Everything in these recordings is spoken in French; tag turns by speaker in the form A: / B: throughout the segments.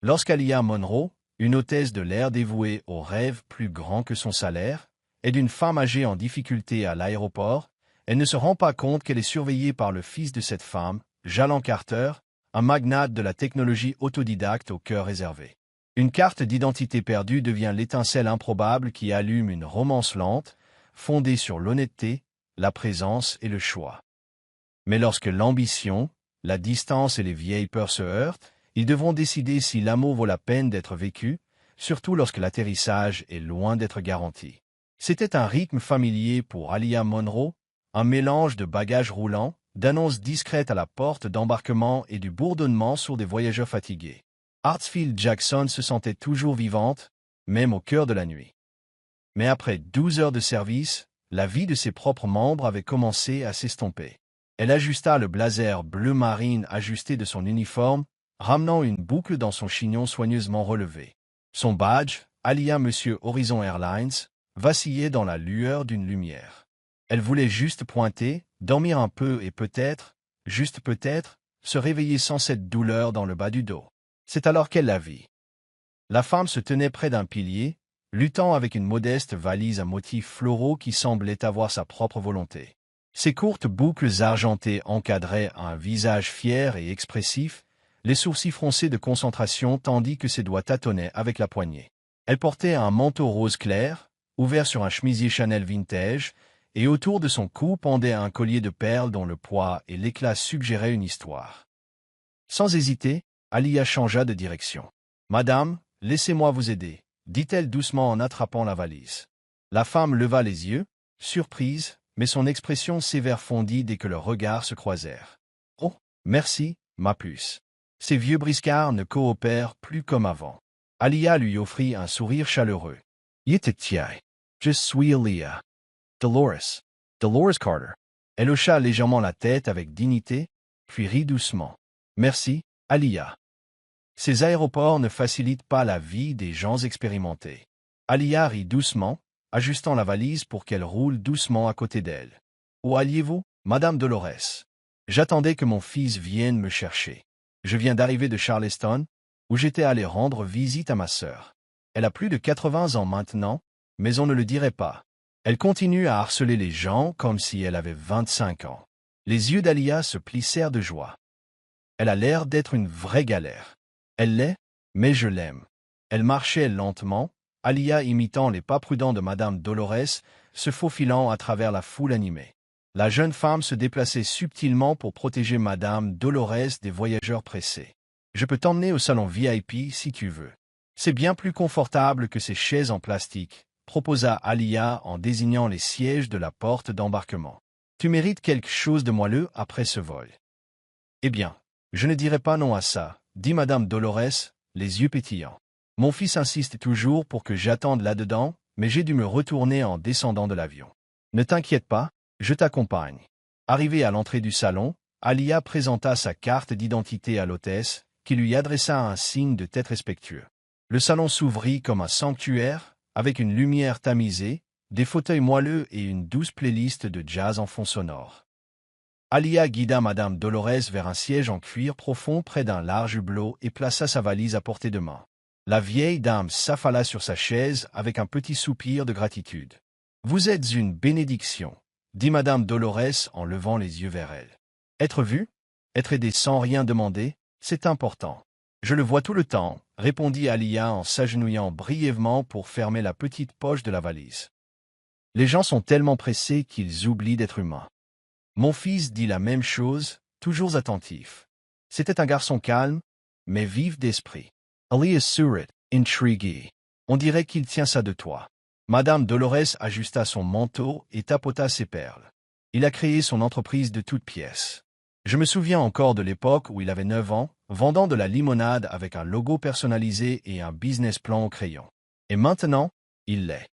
A: Lorsqu'Aliyah Monroe, une hôtesse de l'air dévouée au rêve plus grand que son salaire, aide une femme âgée en difficulté à l'aéroport, elle ne se rend pas compte qu'elle est surveillée par le fils de cette femme, Jalan Carter, un magnate de la technologie autodidacte au cœur réservé. Une carte d'identité perdue devient l'étincelle improbable qui allume une romance lente, fondée sur l'honnêteté, la présence et le choix. Mais lorsque l'ambition, la distance et les vieilles peurs se heurtent, ils devront décider si l'amour vaut la peine d'être vécu, surtout lorsque l'atterrissage est loin d'être garanti. C'était un rythme familier pour Aliyah Monroe, un mélange de bagages roulants, d'annonces discrètes à la porte d'embarquement et du bourdonnement sur des voyageurs fatigués. Hartsfield Jackson se sentait toujours vivante, même au cœur de la nuit. Mais après 12 heures de service, la vie de ses propres membres avait commencé à s'estomper. Elle ajusta le blazer bleu marine ajusté de son uniforme, ramenant une boucle dans son chignon soigneusement relevé. Son badge, Aliyah Monsieur Horizon Airlines, vacillait dans la lueur d'une lumière. Elle voulait juste pointer, dormir un peu et peut-être, juste peut-être, se réveiller sans cette douleur dans le bas du dos. C'est alors qu'elle la vit. La femme se tenait près d'un pilier, luttant avec une modeste valise à motifs floraux qui semblait avoir sa propre volonté. Ses courtes boucles argentées encadraient un visage fier et expressif, les sourcils froncés de concentration tandis que ses doigts tâtonnaient avec la poignée. Elle portait un manteau rose clair, ouvert sur un chemisier Chanel vintage, et autour de son cou pendait un collier de perles dont le poids et l'éclat suggéraient une histoire. Sans hésiter, Aliyah changea de direction. « Madame, laissez-moi vous aider », dit-elle doucement en attrapant la valise. La femme leva les yeux, surprise, mais son expression sévère fondit dès que leurs regards se croisèrent. « Oh, merci, ma puce. » Ces vieux briscards ne coopèrent plus comme avant. Aliyah lui offrit un sourire chaleureux. « Yetitia. Je suis Aliyah. Dolores. Dolores Carter. » Elle hocha légèrement la tête avec dignité, puis rit doucement. « Merci, Aliyah. » Ces aéroports ne facilitent pas la vie des gens expérimentés. Aliyah rit doucement, ajustant la valise pour qu'elle roule doucement à côté d'elle. « Où alliez-vous, Madame Dolores? »« J'attendais que mon fils vienne me chercher. Je viens d'arriver de Charleston, où j'étais allé rendre visite à ma sœur. Elle a plus de 80 ans maintenant, mais on ne le dirait pas. Elle continue à harceler les gens comme si elle avait 25 ans. » Les yeux d'Aliyah se plissèrent de joie. Elle a l'air d'être une vraie galère. Elle l'est, mais je l'aime. Elle marchait lentement, Aliyah imitant les pas prudents de Madame Dolores, se faufilant à travers la foule animée. La jeune femme se déplaçait subtilement pour protéger Madame Dolores des voyageurs pressés. « Je peux t'emmener au salon VIP si tu veux. C'est bien plus confortable que ces chaises en plastique, » proposa Aliyah en désignant les sièges de la porte d'embarquement. « Tu mérites quelque chose de moelleux après ce vol. »« Eh bien, je ne dirai pas non à ça, » dit Madame Dolores, les yeux pétillants. « Mon fils insiste toujours pour que j'attende là-dedans, mais j'ai dû me retourner en descendant de l'avion. Ne t'inquiète pas, je t'accompagne. » Arrivée à l'entrée du salon, Aliyah présenta sa carte d'identité à l'hôtesse, qui lui adressa un signe de tête respectueux. Le salon s'ouvrit comme un sanctuaire, avec une lumière tamisée, des fauteuils moelleux et une douce playlist de jazz en fond sonore. Aliyah guida Madame Dolores vers un siège en cuir profond près d'un large hublot et plaça sa valise à portée de main. La vieille dame s'affala sur sa chaise avec un petit soupir de gratitude. « Vous êtes une bénédiction, » dit Madame Dolores en levant les yeux vers elle. « Être vue, être aidée sans rien demander, c'est important. »« Je le vois tout le temps, » répondit Aliyah en s'agenouillant brièvement pour fermer la petite poche de la valise. « Les gens sont tellement pressés qu'ils oublient d'être humains. » Mon fils dit la même chose, toujours attentif. C'était un garçon calme, mais vif d'esprit. Aliyah sourit, intrigué. On dirait qu'il tient ça de toi. Madame Dolores ajusta son manteau et tapota ses perles. Il a créé son entreprise de toutes pièces. Je me souviens encore de l'époque où il avait 9 ans, vendant de la limonade avec un logo personnalisé et un business plan au crayon. Et maintenant, il l'est.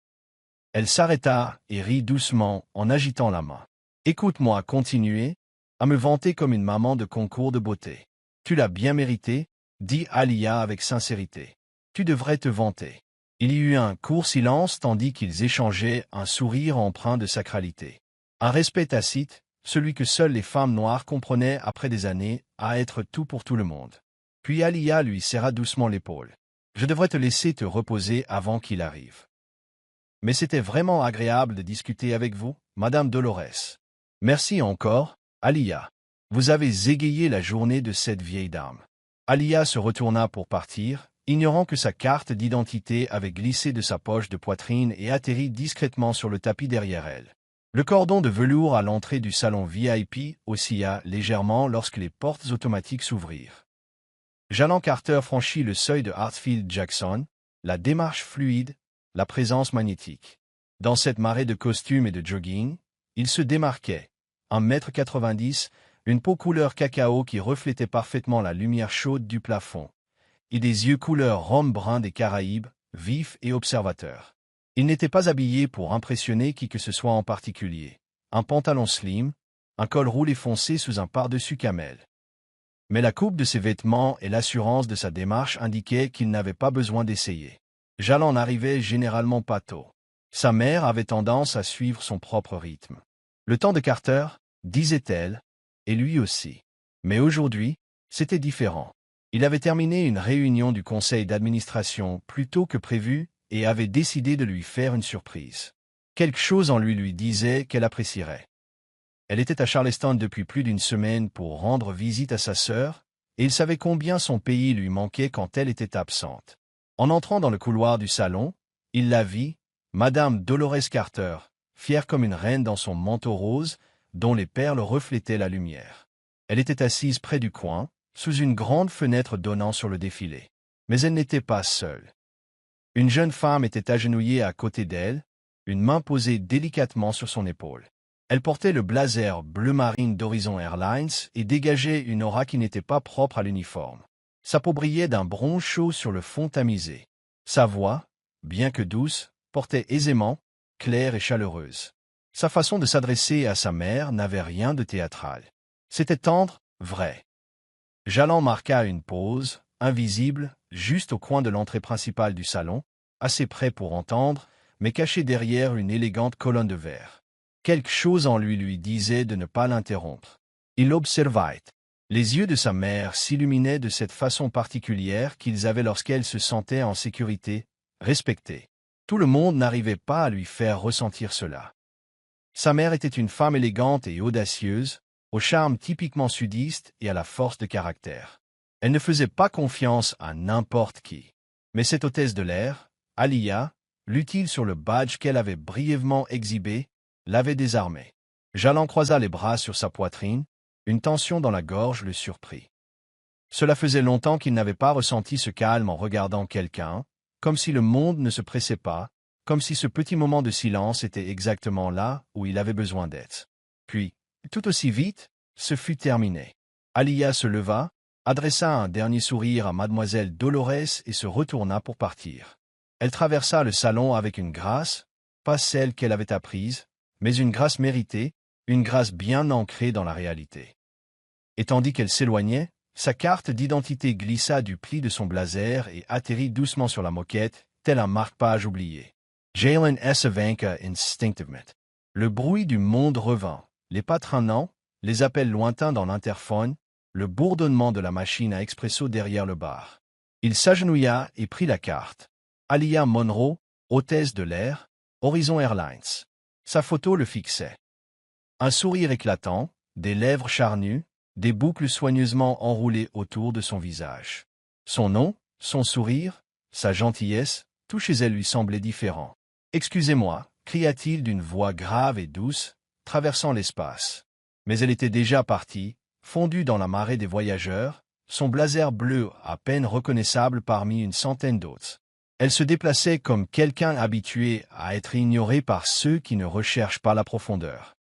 A: Elle s'arrêta et rit doucement en agitant la main. Écoute-moi continuer à me vanter comme une maman de concours de beauté. Tu l'as bien mérité, dit Aliyah avec sincérité. Tu devrais te vanter. Il y eut un court silence tandis qu'ils échangeaient un sourire empreint de sacralité. Un respect tacite, celui que seules les femmes noires comprenaient après des années à être tout pour tout le monde. Puis Alia lui serra doucement l'épaule. « Je devrais te laisser te reposer avant qu'il arrive. » « Mais c'était vraiment agréable de discuter avec vous, Madame Dolores. »« Merci encore, Alia. Vous avez égayé la journée de cette vieille dame. » Alia se retourna pour partir, ignorant que sa carte d'identité avait glissé de sa poche de poitrine et atterri discrètement sur le tapis derrière elle. Le cordon de velours à l'entrée du salon VIP oscilla légèrement lorsque les portes automatiques s'ouvrirent. Jalen Carter franchit le seuil de Hartsfield Jackson, la démarche fluide, la présence magnétique. Dans cette marée de costumes et de jogging, il se démarquait. 1,90 m, une peau couleur cacao qui reflétait parfaitement la lumière chaude du plafond, et des yeux couleur rhum brun des Caraïbes, vifs et observateurs. Il n'était pas habillé pour impressionner qui que ce soit en particulier. Un pantalon slim, un col roulé foncé sous un par-dessus camel. Mais la coupe de ses vêtements et l'assurance de sa démarche indiquaient qu'il n'avait pas besoin d'essayer. Jalen n'arrivait généralement pas tôt. Sa mère avait tendance à suivre son propre rythme. Le temps de Carter, disait-elle, et lui aussi. Mais aujourd'hui, c'était différent. Il avait terminé une réunion du conseil d'administration plus tôt que prévu et avait décidé de lui faire une surprise. Quelque chose en lui disait qu'elle apprécierait. Elle était à Charleston depuis plus d'une semaine pour rendre visite à sa sœur, et il savait combien son pays lui manquait quand elle était absente. En entrant dans le couloir du salon, il la vit, Madame Dolores Carter, fière comme une reine dans son manteau rose, dont les perles reflétaient la lumière. Elle était assise près du coin, sous une grande fenêtre donnant sur le défilé. Mais elle n'était pas seule. Une jeune femme était agenouillée à côté d'elle, une main posée délicatement sur son épaule. Elle portait le blazer bleu marine d'Horizon Airlines et dégageait une aura qui n'était pas propre à l'uniforme. Sa peau brillait d'un bronze chaud sur le fond tamisé. Sa voix, bien que douce, portait aisément, claire et chaleureuse. Sa façon de s'adresser à sa mère n'avait rien de théâtral. C'était tendre, vrai. Jalen marqua une pause, invisible, juste au coin de l'entrée principale du salon, assez près pour entendre, mais caché derrière une élégante colonne de verre. Quelque chose en lui disait de ne pas l'interrompre. Il l'observait. Les yeux de sa mère s'illuminaient de cette façon particulière qu'ils avaient lorsqu'elle se sentait en sécurité, respectée. Tout le monde n'arrivait pas à lui faire ressentir cela. Sa mère était une femme élégante et audacieuse, au charme typiquement sudiste et à la force de caractère. Elle ne faisait pas confiance à n'importe qui. Mais cette hôtesse de l'air, Alia, l'utile sur le badge qu'elle avait brièvement exhibé, l'avait désarmé. Jalen croisa les bras sur sa poitrine, une tension dans la gorge le surprit. Cela faisait longtemps qu'il n'avait pas ressenti ce calme en regardant quelqu'un, comme si le monde ne se pressait pas, comme si ce petit moment de silence était exactement là où il avait besoin d'être. Puis, tout aussi vite, ce fut terminé. Alia se leva, adressa un dernier sourire à Mademoiselle Dolores et se retourna pour partir. Elle traversa le salon avec une grâce, pas celle qu'elle avait apprise, mais une grâce méritée, une grâce bien ancrée dans la réalité. Et tandis qu'elle s'éloignait, sa carte d'identité glissa du pli de son blazer et atterrit doucement sur la moquette, tel un marque-page oublié. Jalen S. vainqua instinctivement. Le bruit du monde revint, les pas traînants, les appels lointains dans l'interphone, le bourdonnement de la machine à expresso derrière le bar. Il s'agenouilla et prit la carte. Alia Monroe, hôtesse de l'air, Horizon Airlines. Sa photo le fixait. Un sourire éclatant, des lèvres charnues, des boucles soigneusement enroulées autour de son visage. Son nom, son sourire, sa gentillesse, tout chez elle lui semblait différent. « Excusez-moi » cria-t-il d'une voix grave et douce, traversant l'espace. Mais elle était déjà partie, fondue dans la marée des voyageurs, son blazer bleu à peine reconnaissable parmi une centaine d'autres. Elle se déplaçait comme quelqu'un habitué à être ignoré par ceux qui ne recherchent pas la profondeur.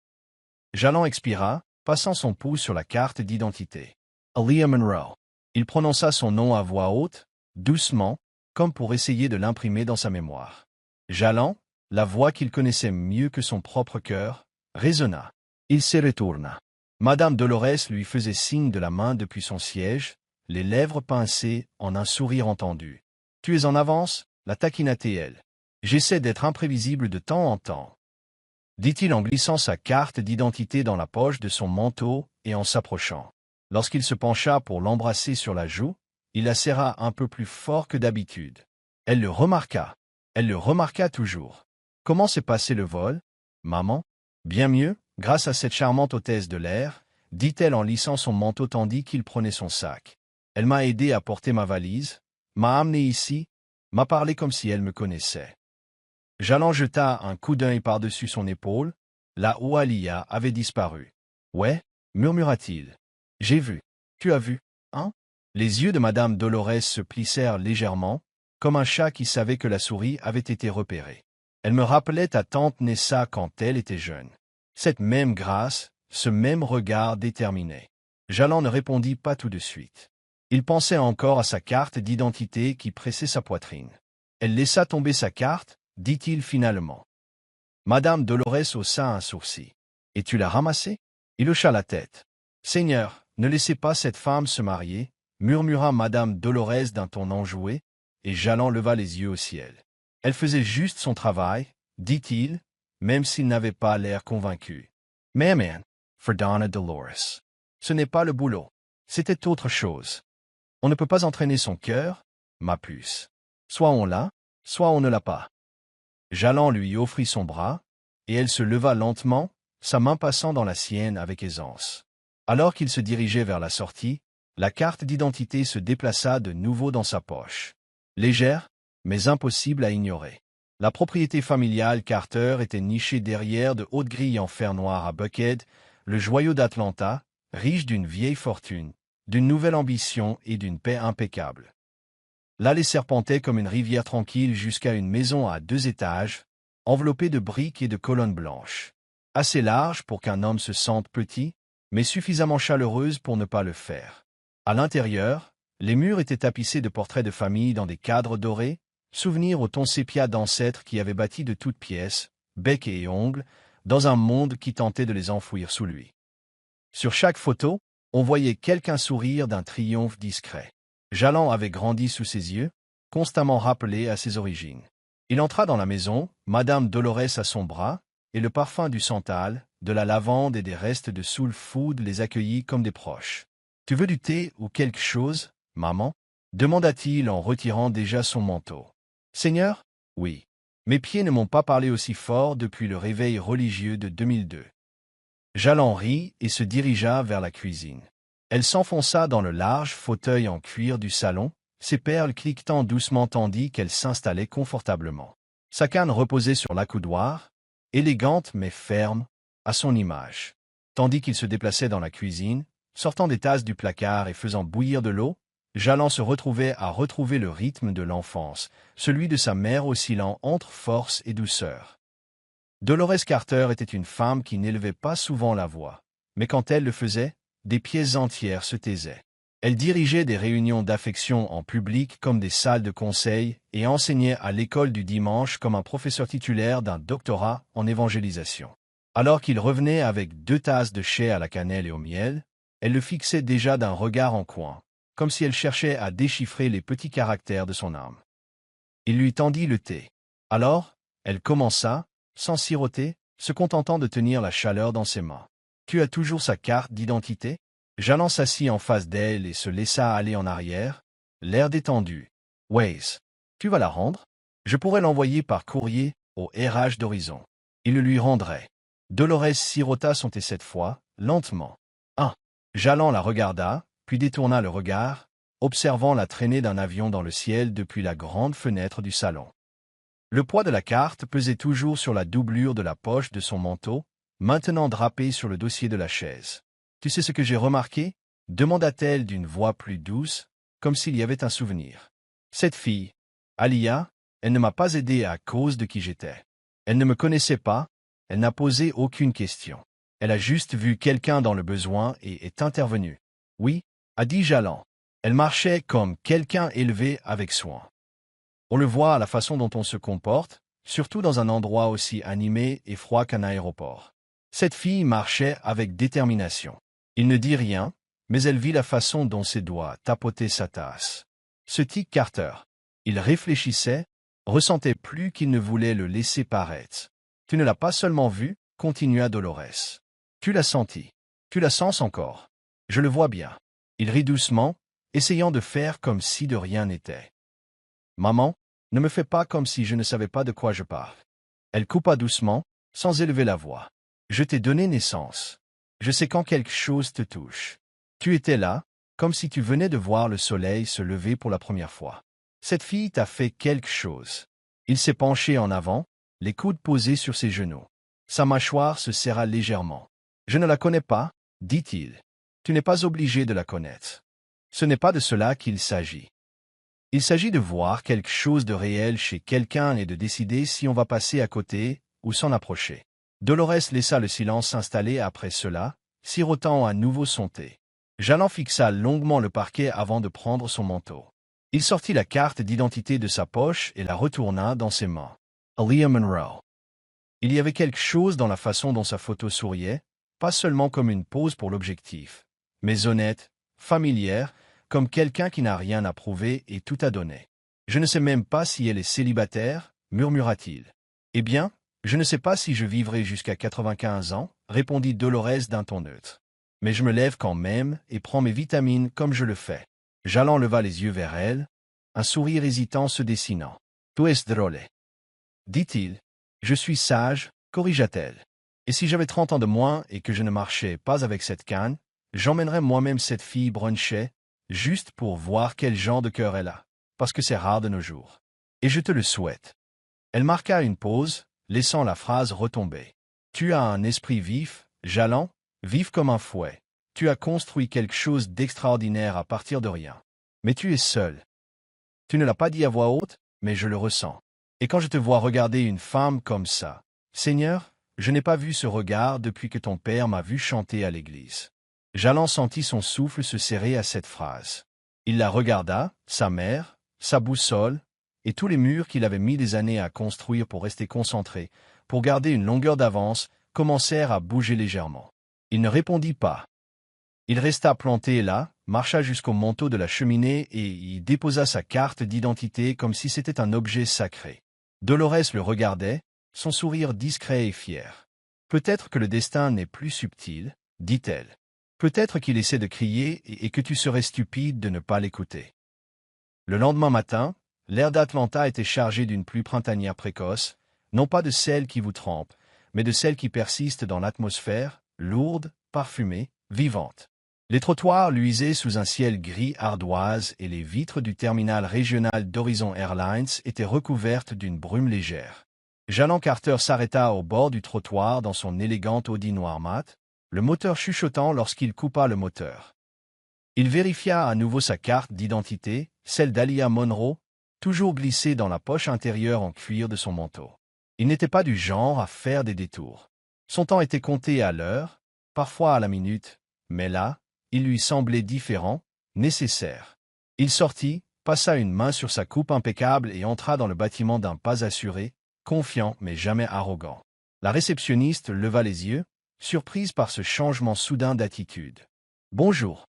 A: Jalen expira, passant son pouce sur la carte d'identité. Alia Monroe. Il prononça son nom à voix haute, doucement, comme pour essayer de l'imprimer dans sa mémoire. Jalen, la voix qu'il connaissait mieux que son propre cœur, résonna. Il se retourna. Madame Dolores lui faisait signe de la main depuis son siège, les lèvres pincées en un sourire entendu. « Tu es en avance ?» la taquina-t-elle. « J'essaie d'être imprévisible de temps en temps. » dit-il en glissant sa carte d'identité dans la poche de son manteau et en s'approchant. Lorsqu'il se pencha pour l'embrasser sur la joue, Il la serra un peu plus fort que d'habitude. Elle le remarqua. Elle le remarqua toujours. Comment s'est passé le vol, maman? Bien mieux, grâce à cette charmante hôtesse de l'air, dit-elle en lissant son manteau tandis qu'il prenait son sac. Elle m'a aidé à porter ma valise, m'a amené ici, m'a parlé comme si elle me connaissait. Jalon jeta un coup d'œil par-dessus son épaule, là où Alia avait disparu. Ouais, murmura-t-il. J'ai vu. Tu as vu, hein? Les yeux de Madame Dolores se plissèrent légèrement, comme un chat qui savait que la souris avait été repérée. Elle me rappelait ta tante Nessa quand elle était jeune. Cette même grâce, ce même regard déterminé. Jalon ne répondit pas tout de suite. Il pensait encore à sa carte d'identité qui pressait sa poitrine. Elle laissa tomber sa carte, dit-il finalement. Madame Dolores haussa un sourcil. Et tu l'as ramassée? Il hocha la tête. Seigneur, ne laissez pas cette femme se marier, murmura Madame Dolores d'un ton enjoué, et Jalon leva les yeux au ciel. Elle faisait juste son travail, dit-il, même s'il n'avait pas l'air convaincu. Mais amen, Ferdinand Dolores. Ce n'est pas le boulot. C'était autre chose. On ne peut pas entraîner son cœur, ma puce. Soit on l'a, soit on ne l'a pas. Jalon lui offrit son bras, et elle se leva lentement, sa main passant dans la sienne avec aisance. Alors qu'il se dirigeait vers la sortie, la carte d'identité se déplaça de nouveau dans sa poche. Légère, mais impossible à ignorer. La propriété familiale Carter était nichée derrière de hautes grilles en fer noir à Buckhead, le joyau d'Atlanta, riche d'une vieille fortune, d'une nouvelle ambition et d'une paix impeccable. L'allée serpentait comme une rivière tranquille jusqu'à une maison à 2 étages, enveloppée de briques et de colonnes blanches. Assez large pour qu'un homme se sente petit, mais suffisamment chaleureuse pour ne pas le faire. À l'intérieur, les murs étaient tapissés de portraits de famille dans des cadres dorés, souvenirs au ton sépia d'ancêtres qui avaient bâti de toutes pièces, bec et ongles, dans un monde qui tentait de les enfouir sous lui. Sur chaque photo, on voyait quelqu'un sourire d'un triomphe discret. Jalon avait grandi sous ses yeux, constamment rappelé à ses origines. Il entra dans la maison, Madame Dolores à son bras, et le parfum du santal, de la lavande et des restes de soul food les accueillit comme des proches. « Tu veux du thé ou quelque chose, maman » demanda-t-il en retirant déjà son manteau. « Seigneur, oui. Mes pieds ne m'ont pas parlé aussi fort depuis le réveil religieux de 2002. » Jalon rit et se dirigea vers la cuisine. Elle s'enfonça dans le large fauteuil en cuir du salon, ses perles cliquetant doucement tandis qu'elle s'installait confortablement. Sa canne reposait sur l'accoudoir, élégante mais ferme, à son image. Tandis qu'il se déplaçait dans la cuisine, sortant des tasses du placard et faisant bouillir de l'eau, Jalon se retrouvait à retrouver le rythme de l'enfance, celui de sa mère oscillant entre force et douceur. Dolores Carter était une femme qui n'élevait pas souvent la voix, mais quand elle le faisait, des pièces entières se taisaient. Elle dirigeait des réunions d'affection en public comme des salles de conseil et enseignait à l'école du dimanche comme un professeur titulaire d'un doctorat en évangélisation. Alors qu'il revenait avec 2 tasses de chai à la cannelle et au miel, elle le fixait déjà d'un regard en coin, comme si elle cherchait à déchiffrer les petits caractères de son âme. Il lui tendit le thé. Alors, elle commença, sans siroter, se contentant de tenir la chaleur dans ses mains. « Tu as toujours sa carte d'identité » Jalon s'assit en face d'elle et se laissa aller en arrière, l'air détendu. « Waze, tu vas la rendre? Je pourrais l'envoyer par courrier au RH d'Horizon. Il le lui rendrait. » Dolores sirota son thé cette fois, lentement. « Ah » Jalon la regarda, puis détourna le regard, observant la traînée d'un avion dans le ciel depuis la grande fenêtre du salon. Le poids de la carte pesait toujours sur la doublure de la poche de son manteau, maintenant drapé sur le dossier de la chaise. « Tu sais ce que j'ai remarqué » demanda-t-elle d'une voix plus douce, comme s'il y avait un souvenir. « Cette fille, Alia, elle ne m'a pas aidé à cause de qui j'étais. Elle ne me connaissait pas, elle n'a posé aucune question. Elle a juste vu quelqu'un dans le besoin et est intervenue. »« Oui, » a dit Jalon. Elle marchait comme quelqu'un élevé avec soin. On le voit à la façon dont on se comporte, surtout dans un endroit aussi animé et froid qu'un aéroport. Cette fille marchait avec détermination. Il ne dit rien, mais elle vit la façon dont ses doigts tapotaient sa tasse. Ce tic Carter. Il réfléchissait, ressentait plus qu'il ne voulait le laisser paraître. « Tu ne l'as pas seulement vu, » continua Dolores. « Tu l'as senti. Tu la sens encore. Je le vois bien. » Il rit doucement, essayant de faire comme si de rien n'était. Maman, ne me fais pas comme si je ne savais pas de quoi je parle. Elle coupa doucement, sans élever la voix. Je t'ai donné naissance. Je sais quand quelque chose te touche. Tu étais là, comme si tu venais de voir le soleil se lever pour la première fois. Cette fille t'a fait quelque chose. Il s'est penché en avant, les coudes posés sur ses genoux. Sa mâchoire se serra légèrement. Je ne la connais pas, dit-il. Tu n'es pas obligé de la connaître. Ce n'est pas de cela qu'il s'agit. Il s'agit de voir quelque chose de réel chez quelqu'un et de décider si on va passer à côté ou s'en approcher. Dolores laissa le silence s'installer après cela, sirotant à nouveau son thé. Jalland fixa longuement le parquet avant de prendre son manteau. Il sortit la carte d'identité de sa poche et la retourna dans ses mains. Aaliyah Monroe. Il y avait quelque chose dans la façon dont sa photo souriait, pas seulement comme une pose pour l'objectif, mais honnête, familière, comme quelqu'un qui n'a rien à prouver et tout à donner. Je ne sais même pas si elle est célibataire, murmura-t-il. Eh bien, je ne sais pas si je vivrai jusqu'à 95 ans, répondit Dolores d'un ton neutre. Mais je me lève quand même et prends mes vitamines comme je le fais. Jalland leva les yeux vers elle, un sourire hésitant se dessinant. Tu es drôle, dit-il. Je suis sage, corrigea-t-elle. Et si j'avais 30 ans de moins et que je ne marchais pas avec cette canne, j'emmènerais moi-même cette fille bruncher, juste pour voir quel genre de cœur elle a, parce que c'est rare de nos jours. Et je te le souhaite. Elle marqua une pause, laissant la phrase retomber. Tu as un esprit vif, Jalland, vif comme un fouet. Tu as construit quelque chose d'extraordinaire à partir de rien. Mais tu es seul. Tu ne l'as pas dit à voix haute, mais je le ressens. Et quand je te vois regarder une femme comme ça, Seigneur, je n'ai pas vu ce regard depuis que ton père m'a vu chanter à l'église. Jalland sentit son souffle se serrer à cette phrase. Il la regarda, sa mère, sa boussole, et tous les murs qu'il avait mis des années à construire pour rester concentré, pour garder une longueur d'avance, commencèrent à bouger légèrement. Il ne répondit pas. Il resta planté là, marcha jusqu'au manteau de la cheminée et y déposa sa carte d'identité comme si c'était un objet sacré. Dolores le regardait, son sourire discret et fier. Peut-être que le destin n'est plus subtil, dit-elle. Peut-être qu'il essaie de crier et que tu serais stupide de ne pas l'écouter. Le lendemain matin, l'air d'Atlanta était chargé d'une pluie printanière précoce, non pas de celle qui vous trempe, mais de celle qui persiste dans l'atmosphère, lourde, parfumée, vivante. Les trottoirs luisaient sous un ciel gris ardoise et les vitres du terminal régional d'Horizon Airlines étaient recouvertes d'une brume légère. Jalland Carter s'arrêta au bord du trottoir dans son élégante Audi noir mat, le moteur chuchotant lorsqu'il coupa le moteur. Il vérifia à nouveau sa carte d'identité, celle d'Aaliyah Monroe, toujours glissée dans la poche intérieure en cuir de son manteau. Il n'était pas du genre à faire des détours. Son temps était compté à l'heure, parfois à la minute, mais là, il lui semblait différent, nécessaire. Il sortit, passa une main sur sa coupe impeccable et entra dans le bâtiment d'un pas assuré, confiant mais jamais arrogant. La réceptionniste leva les yeux, surprise par ce changement soudain d'attitude. « Bonjour »,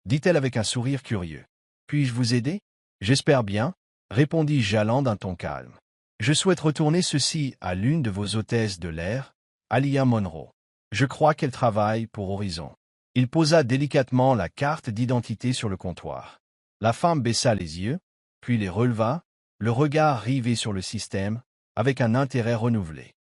A: dit-elle avec un sourire curieux. « Puis-je vous aider ?»« J'espère bien, » répondit Jalland d'un ton calme. « Je souhaite retourner ceci à l'une de vos hôtesses de l'air, Aaliyah Monroe. Je crois qu'elle travaille pour Horizon. » Il posa délicatement la carte d'identité sur le comptoir. La femme baissa les yeux, puis les releva, le regard rivé sur le système, avec un intérêt renouvelé.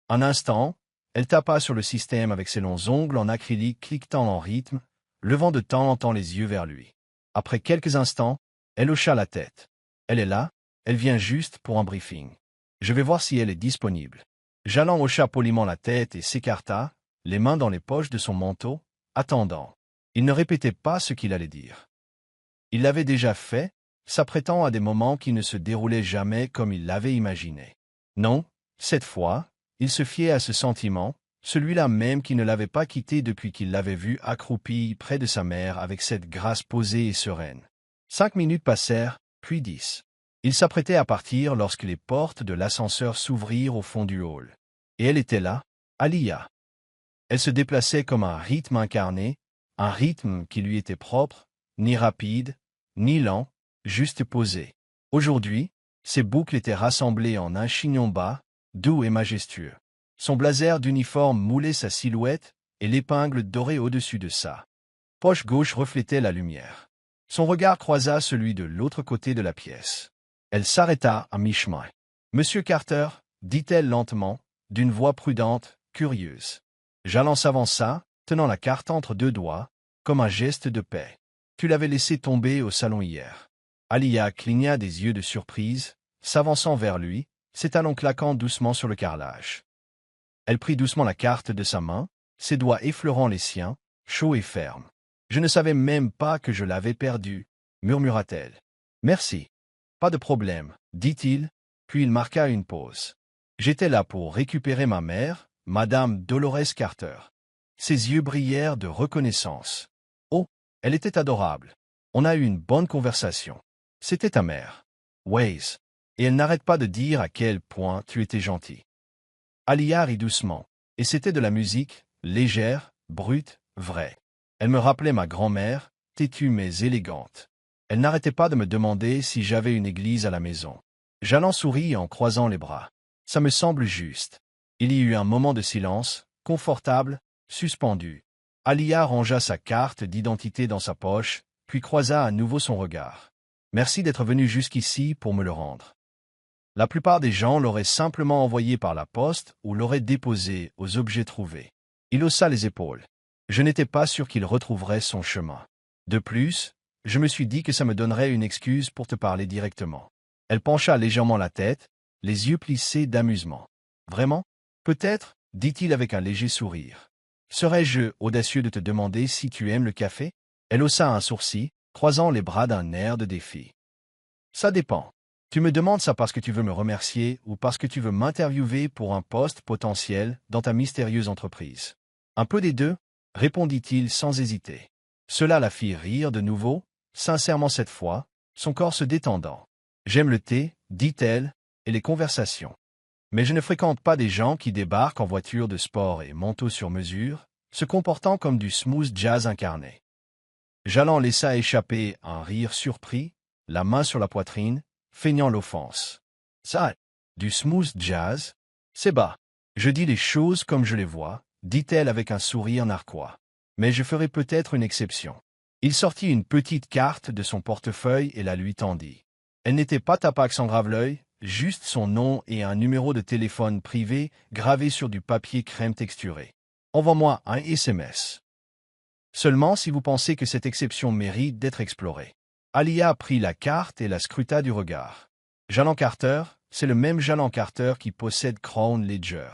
A: Un instant, elle tapa sur le système avec ses longs ongles en acrylique cliquetant en rythme, levant de temps en temps les yeux vers lui. Après quelques instants, elle hocha la tête. Elle est là, elle vient juste pour un briefing. Je vais voir si elle est disponible. Jalland hocha poliment la tête et s'écarta, les mains dans les poches de son manteau, attendant. Il ne répétait pas ce qu'il allait dire. Il l'avait déjà fait, s'apprêtant à des moments qui ne se déroulaient jamais comme il l'avait imaginé. Non, cette fois, il se fiait à ce sentiment, celui-là même qui ne l'avait pas quitté depuis qu'il l'avait vu accroupi près de sa mère avec cette grâce posée et sereine. 5 minutes passèrent, puis 10. Il s'apprêtait à partir lorsque les portes de l'ascenseur s'ouvrirent au fond du hall. Et elle était là, Aaliyah. Elle se déplaçait comme un rythme incarné, un rythme qui lui était propre, ni rapide, ni lent, juste posé. Aujourd'hui, ses boucles étaient rassemblées en un chignon bas, doux et majestueux. Son blazer d'uniforme moulait sa silhouette et l'épingle dorée au-dessus de sa poche gauche reflétait la lumière. Son regard croisa celui de l'autre côté de la pièce. Elle s'arrêta à mi-chemin. « Monsieur Carter, dit-elle lentement, d'une voix prudente, curieuse. » Jalland s'avança, tenant la carte entre deux doigts, comme un geste de paix. « Tu l'avais laissée tomber au salon hier. » Alia cligna des yeux de surprise, s'avançant vers lui, ses talons claquant doucement sur le carrelage. Elle prit doucement la carte de sa main, ses doigts effleurant les siens, chauds et fermes. « Je ne savais même pas que je l'avais perdue, » murmura-t-elle. « Merci. »« Pas de problème, » dit-il, puis il marqua une pause. « J'étais là pour récupérer ma mère, Madame Dolores Carter. » Ses yeux brillèrent de reconnaissance. « Oh, elle était adorable. On a eu une bonne conversation. C'était ta mère. Waze. Et elle n'arrête pas de dire à quel point tu étais gentil. » Alia rit doucement, et c'était de la musique, légère, brute, vraie. Elle me rappelait ma grand-mère, têtue mais élégante. Elle n'arrêtait pas de me demander si j'avais une église à la maison. Jalland sourit en croisant les bras. Ça me semble juste. Il y eut un moment de silence, confortable, suspendu. Alia rangea sa carte d'identité dans sa poche, puis croisa à nouveau son regard. Merci d'être venu jusqu'ici pour me le rendre. La plupart des gens l'auraient simplement envoyé par la poste ou l'auraient déposé aux objets trouvés. Il haussa les épaules. Je n'étais pas sûr qu'il retrouverait son chemin. De plus, je me suis dit que ça me donnerait une excuse pour te parler directement. Elle pencha légèrement la tête, les yeux plissés d'amusement. Vraiment? Peut-être, dit-il avec un léger sourire. Serais-je audacieux de te demander si tu aimes le café? Elle haussa un sourcil, croisant les bras d'un air de défi. Ça dépend. Tu me demandes ça parce que tu veux me remercier ou parce que tu veux m'interviewer pour un poste potentiel dans ta mystérieuse entreprise. Un peu des deux, répondit-il sans hésiter. Cela la fit rire de nouveau, sincèrement cette fois, son corps se détendant. J'aime le thé, dit-elle, et les conversations. Mais je ne fréquente pas des gens qui débarquent en voiture de sport et manteau sur mesure, se comportant comme du smooth jazz incarné. Jalland laissa échapper un rire surpris, la main sur la poitrine, feignant l'offense. Ça, du smooth jazz? C'est bas. Je dis les choses comme je les vois, dit-elle avec un sourire narquois. Mais je ferai peut-être une exception. Il sortit une petite carte de son portefeuille et la lui tendit. Elle n'était pas Tapax en grave-l'œil, juste son nom et un numéro de téléphone privé gravé sur du papier crème texturé. Envoie-moi un SMS. Seulement si vous pensez que cette exception mérite d'être explorée. Alia prit la carte et la scruta du regard. Jalland Carter, c'est le même Jalland Carter qui possède Crown Ledger.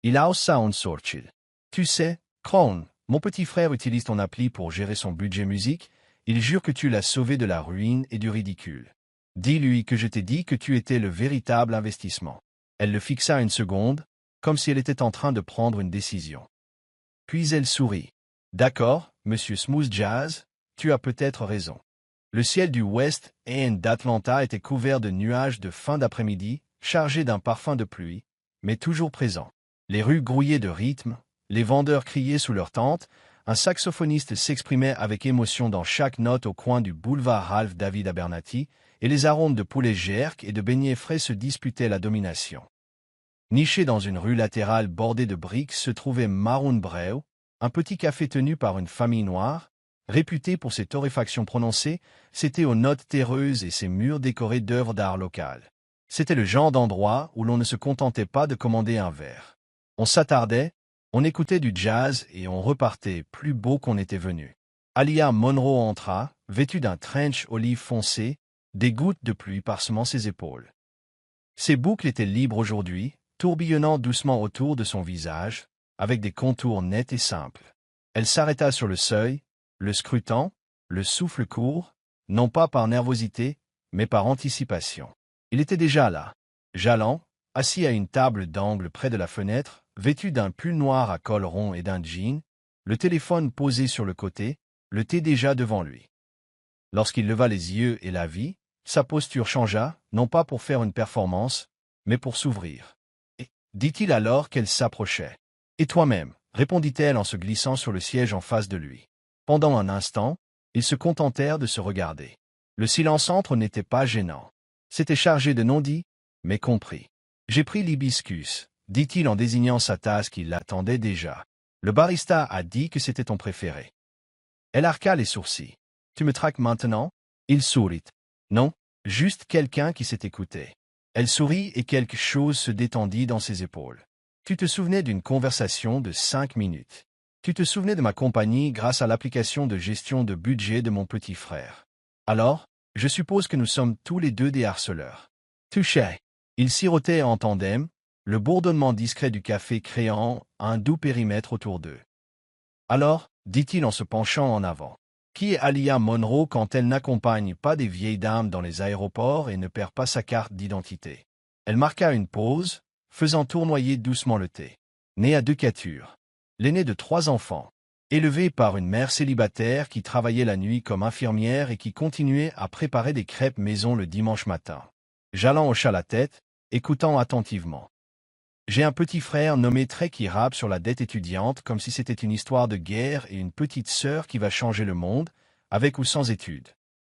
A: Il a aussi un sortil. Tu sais, Crown, mon petit frère utilise ton appli pour gérer son budget musique, il jure que tu l'as sauvé de la ruine et du ridicule. Dis-lui que je t'ai dit que tu étais le véritable investissement. Elle le fixa une seconde, comme si elle était en train de prendre une décision. Puis elle sourit. D'accord, monsieur Smooth Jazz, tu as peut-être raison. Le ciel du West End d'Atlanta était couvert de nuages de fin d'après-midi, chargés d'un parfum de pluie, mais toujours présent. Les rues grouillaient de rythme, les vendeurs criaient sous leurs tentes, un saxophoniste s'exprimait avec émotion dans chaque note au coin du boulevard Ralph David Abernathy, et les arômes de poulet jerk et de beignets frais se disputaient la domination. Niché dans une rue latérale bordée de briques se trouvait Maroon Brew, un petit café tenu par une famille noire, réputé pour ses torréfactions prononcées, c'était aux notes terreuses et ses murs décorés d'œuvres d'art locales. C'était le genre d'endroit où l'on ne se contentait pas de commander un verre. On s'attardait, on écoutait du jazz et on repartait plus beau qu'on était venu. Alia Monroe entra, vêtue d'un trench olive foncé, des gouttes de pluie parsemant ses épaules. Ses boucles étaient libres aujourd'hui, tourbillonnant doucement autour de son visage, avec des contours nets et simples. Elle s'arrêta sur le seuil, le scrutant, le souffle court, non pas par nervosité, mais par anticipation. Il était déjà là. Jalland, assis à une table d'angle près de la fenêtre, vêtu d'un pull noir à col rond et d'un jean, le téléphone posé sur le côté, le thé déjà devant lui. Lorsqu'il leva les yeux et la vit, sa posture changea, non pas pour faire une performance, mais pour s'ouvrir. « Et, dit-il alors qu'elle s'approchait. Et toi-même, répondit-elle en se glissant sur le siège en face de lui. Pendant un instant, ils se contentèrent de se regarder. Le silence entre eux n'était pas gênant. C'était chargé de non-dits, mais compris. J'ai pris l'hibiscus, dit-il en désignant sa tasse qui l'attendait déjà. Le barista a dit que c'était ton préféré. Elle arqua les sourcils. Tu me traques maintenant? Il sourit. Non, juste quelqu'un qui s'est écouté. Elle sourit et quelque chose se détendit dans ses épaules. Tu te souvenais d'une conversation de 5 minutes. Tu te souvenais de ma compagnie grâce à l'application de gestion de budget de mon petit frère. Alors, je suppose que nous sommes tous les deux des harceleurs. Touché. Ils sirotaient en tandem, le bourdonnement discret du café créant un doux périmètre autour d'eux. Alors, dit-il en se penchant en avant, qui est Alia Monroe quand elle n'accompagne pas des vieilles dames dans les aéroports et ne perd pas sa carte d'identité? Elle marqua une pause, faisant tournoyer doucement le thé. Née à Decatur. L'aîné de 3 enfants. Élevée par une mère célibataire qui travaillait la nuit comme infirmière et qui continuait à préparer des crêpes maison le dimanche matin. Jalland hocha la tête, écoutant attentivement. J'ai un petit frère nommé Trey qui rappe sur la dette étudiante comme si c'était une histoire de guerre et une petite sœur qui va changer le monde, avec ou sans études.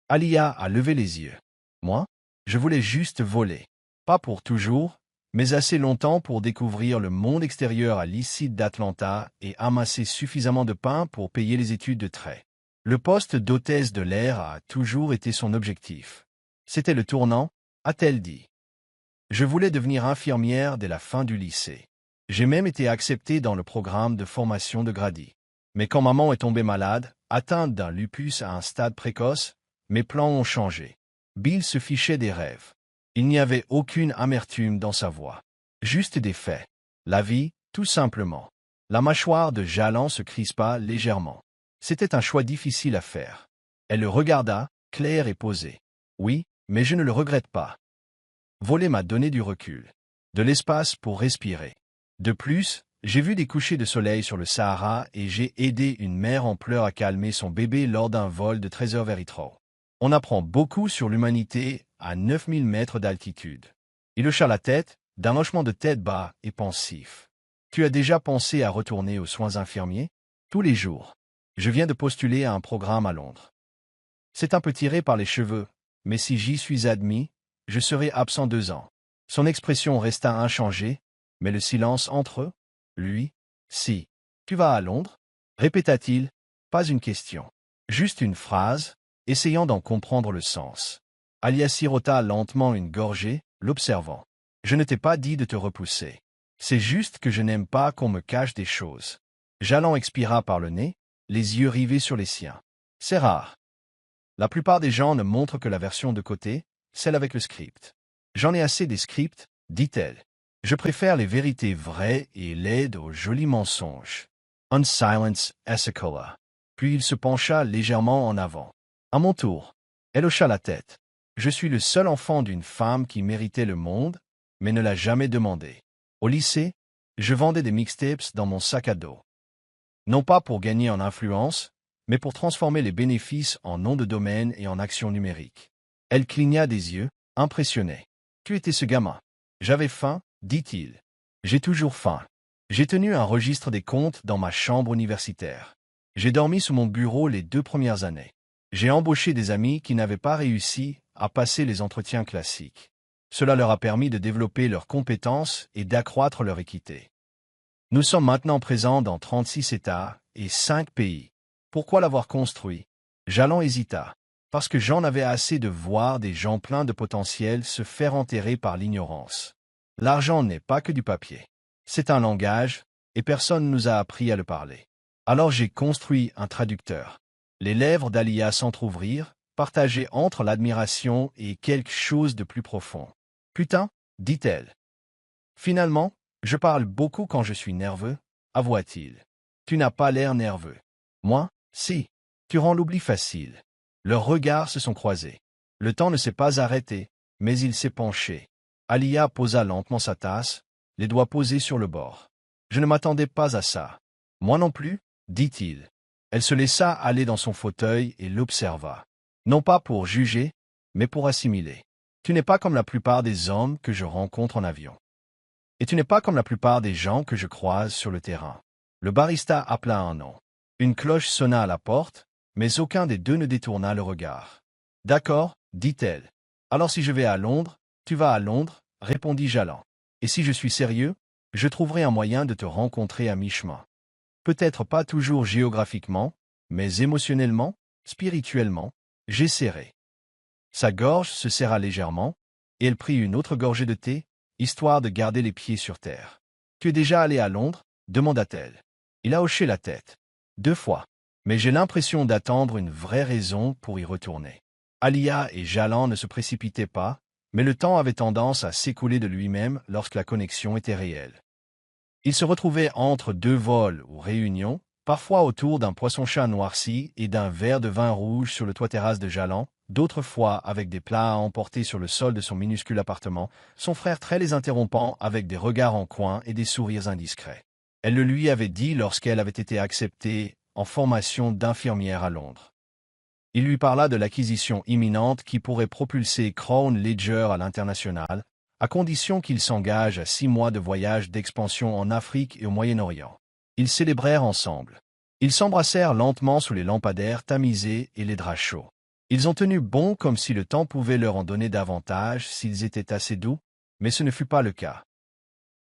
A: Alia a levé les yeux. Moi, je voulais juste voler. Pas pour toujours, mais assez longtemps pour découvrir le monde extérieur à l'ICID d'Atlanta et amasser suffisamment de pain pour payer les études de Trey. Le poste d'hôtesse de l'air a toujours été son objectif. C'était le tournant, a-t-elle dit. Je voulais devenir infirmière dès la fin du lycée. J'ai même été acceptée dans le programme de formation de Grady. Mais quand maman est tombée malade, atteinte d'un lupus à un stade précoce, mes plans ont changé. Bill se fichait des rêves. Il n'y avait aucune amertume dans sa voix. Juste des faits. La vie, tout simplement. La mâchoire de Jalland se crispa légèrement. C'était un choix difficile à faire. Elle le regarda, claire et posée. Oui, mais je ne le regrette pas. Voler m'a donné du recul, de l'espace pour respirer. De plus, j'ai vu des couchers de soleil sur le Sahara et j'ai aidé une mère en pleurs à calmer son bébé lors d'un vol de 13 heures vers Heathrow. On apprend beaucoup sur l'humanité à 9000 mètres d'altitude. Il hocha la tête, d'un hochement de tête bas et pensif. Tu as déjà pensé à retourner aux soins infirmiers? Tous les jours. Je viens de postuler à un programme à Londres. C'est un peu tiré par les cheveux, mais si j'y suis admis, je serai absent 2 ans. Son expression resta inchangée, mais le silence entre eux, lui, si. Tu vas à Londres? Répéta-t-il, pas une question. Juste une phrase, essayant d'en comprendre le sens. Alia sirota lentement une gorgée, l'observant. Je ne t'ai pas dit de te repousser. C'est juste que je n'aime pas qu'on me cache des choses. Jalland expira par le nez, les yeux rivés sur les siens. C'est rare. La plupart des gens ne montrent que la version de côté, celle avec le script. J'en ai assez des scripts, dit-elle. Je préfère les vérités vraies et l'aide aux jolis mensonges. Un silence Asicola. Puis il se pencha légèrement en avant. À mon tour. Elle hocha la tête. Je suis le seul enfant d'une femme qui méritait le monde, mais ne l'a jamais demandé. Au lycée, je vendais des mixtapes dans mon sac à dos. Non pas pour gagner en influence, mais pour transformer les bénéfices en nom de domaine et en actions numériques. Elle cligna des yeux, impressionnée. Tu étais ce gamin. J'avais faim, dit-il. J'ai toujours faim. J'ai tenu un registre des comptes dans ma chambre universitaire. J'ai dormi sous mon bureau les 2 premières années. J'ai embauché des amis qui n'avaient pas réussi à passer les entretiens classiques. Cela leur a permis de développer leurs compétences et d'accroître leur équité. Nous sommes maintenant présents dans 36 États et 5 pays. Pourquoi l'avoir construit? Jalland hésita. Parce que j'en avais assez de voir des gens pleins de potentiel se faire enterrer par l'ignorance. L'argent n'est pas que du papier. C'est un langage, et personne nous a appris à le parler. Alors j'ai construit un traducteur. Les lèvres d'Alia s'entr'ouvrirent, partagées entre l'admiration et quelque chose de plus profond. Putain, dit-elle. Finalement, je parle beaucoup quand je suis nerveux, avoua-t-il. Tu n'as pas l'air nerveux. Moi, si. Tu rends l'oubli facile. Leurs regards se sont croisés. Le temps ne s'est pas arrêté, mais il s'est penché. Alia posa lentement sa tasse, les doigts posés sur le bord. Je ne m'attendais pas à ça. Moi non plus, dit-il. Elle se laissa aller dans son fauteuil et l'observa. Non pas pour juger, mais pour assimiler. Tu n'es pas comme la plupart des hommes que je rencontre en avion. Et tu n'es pas comme la plupart des gens que je croise sur le terrain. Le barista appela un nom. Une cloche sonna à la porte, mais aucun des deux ne détourna le regard. D'accord, dit-elle. Alors si je vais à Londres, tu vas à Londres, répondit Jalland. Et si je suis sérieux, je trouverai un moyen de te rencontrer à mi-chemin. Peut-être pas toujours géographiquement, mais émotionnellement, Spirituellement, j'ai serré. Sa gorge se serra légèrement, et elle prit une autre gorgée de thé, histoire de garder les pieds sur terre. « Tu es déjà allé à Londres ?» demanda-t-elle. Il a hoché la tête. 2 fois. Mais j'ai l'impression d'attendre une vraie raison pour y retourner. Alia et Jalan ne se précipitaient pas, mais le temps avait tendance à s'écouler de lui-même lorsque la connexion était réelle. Ils se retrouvaient entre 2 vols ou réunions, parfois autour d'un poisson-chat noirci et d'un verre de vin rouge sur le toit-terrasse de Jalan, d'autres fois avec des plats à emporter sur le sol de son minuscule appartement, son frère très les interrompant avec des regards en coin et des sourires indiscrets. Elle le lui avait dit lorsqu'elle avait été acceptée en formation d'infirmière à Londres. Il lui parla de l'acquisition imminente qui pourrait propulser Crown Ledger à l'international, à condition qu'il s'engage à 6 mois de voyage d'expansion en Afrique et au Moyen-Orient. Ils célébrèrent ensemble. Ils s'embrassèrent lentement sous les lampadaires tamisés et les draps chauds. Ils ont tenu bon comme si le temps pouvait leur en donner davantage s'ils étaient assez doux, mais ce ne fut pas le cas.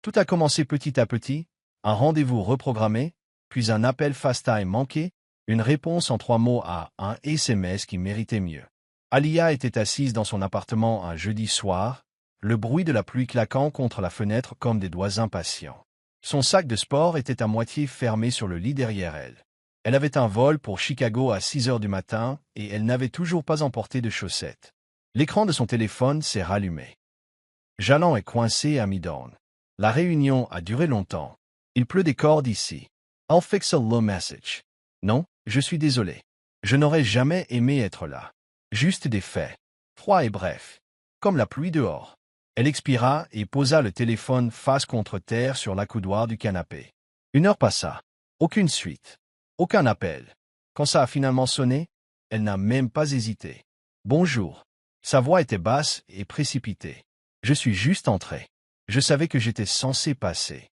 A: Tout a commencé petit à petit, un rendez-vous reprogrammé, puis un appel FaceTime manqué, une réponse en 3 mots à un SMS qui méritait mieux. Alia était assise dans son appartement un jeudi soir, le bruit de la pluie claquant contre la fenêtre comme des doigts impatients. Son sac de sport était à moitié fermé sur le lit derrière elle. Elle avait un vol pour Chicago à 6 heures du matin et elle n'avait toujours pas emporté de chaussettes. L'écran de son téléphone s'est rallumé. Jalan est coincé à Midorn. La réunion a duré longtemps. Il pleut des cordes ici. I'll fix a low message. Non, je suis désolé. Je n'aurais jamais aimé être là. Juste des faits. Froid et bref. Comme la pluie dehors. Elle expira et posa le téléphone face contre terre sur l'accoudoir du canapé. 1 heure passa. Aucune suite. Aucun appel. Quand ça a finalement sonné, elle n'a même pas hésité. Bonjour. Sa voix était basse et précipitée. Je suis juste entré. Je savais que j'étais censé passer.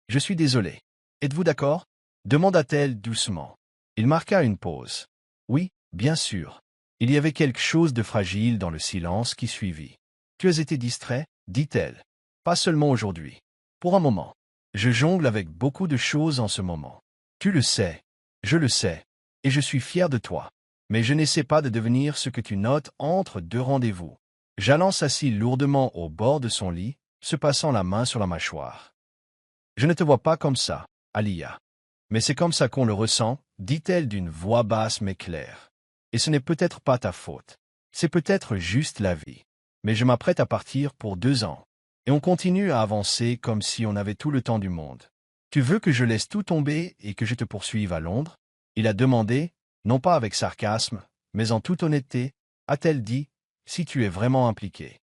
A: Je suis désolé. Êtes-vous d'accord? Demanda-t-elle doucement. Il marqua une pause. Oui, bien sûr. Il y avait quelque chose de fragile dans le silence qui suivit. Tu as été distrait, dit-elle. Pas seulement aujourd'hui. Pour un moment. Je jongle avec beaucoup de choses en ce moment. Tu le sais. Je le sais. Et je suis fier de toi. Mais je n'essaie pas de devenir ce que tu notes entre 2 rendez-vous. Jalan s'assit lourdement au bord de son lit, se passant la main sur la mâchoire. Je ne te vois pas comme ça, Alia. Mais c'est comme ça qu'on le ressent, dit-elle d'une voix basse mais claire. Et ce n'est peut-être pas ta faute. C'est peut-être juste la vie. Mais je m'apprête à partir pour 2 ans. Et on continue à avancer comme si on avait tout le temps du monde. Tu veux que je laisse tout tomber et que je te poursuive à Londres? Il a demandé, non pas avec sarcasme, mais en toute honnêteté, a-t-elle dit, si tu es vraiment impliqué.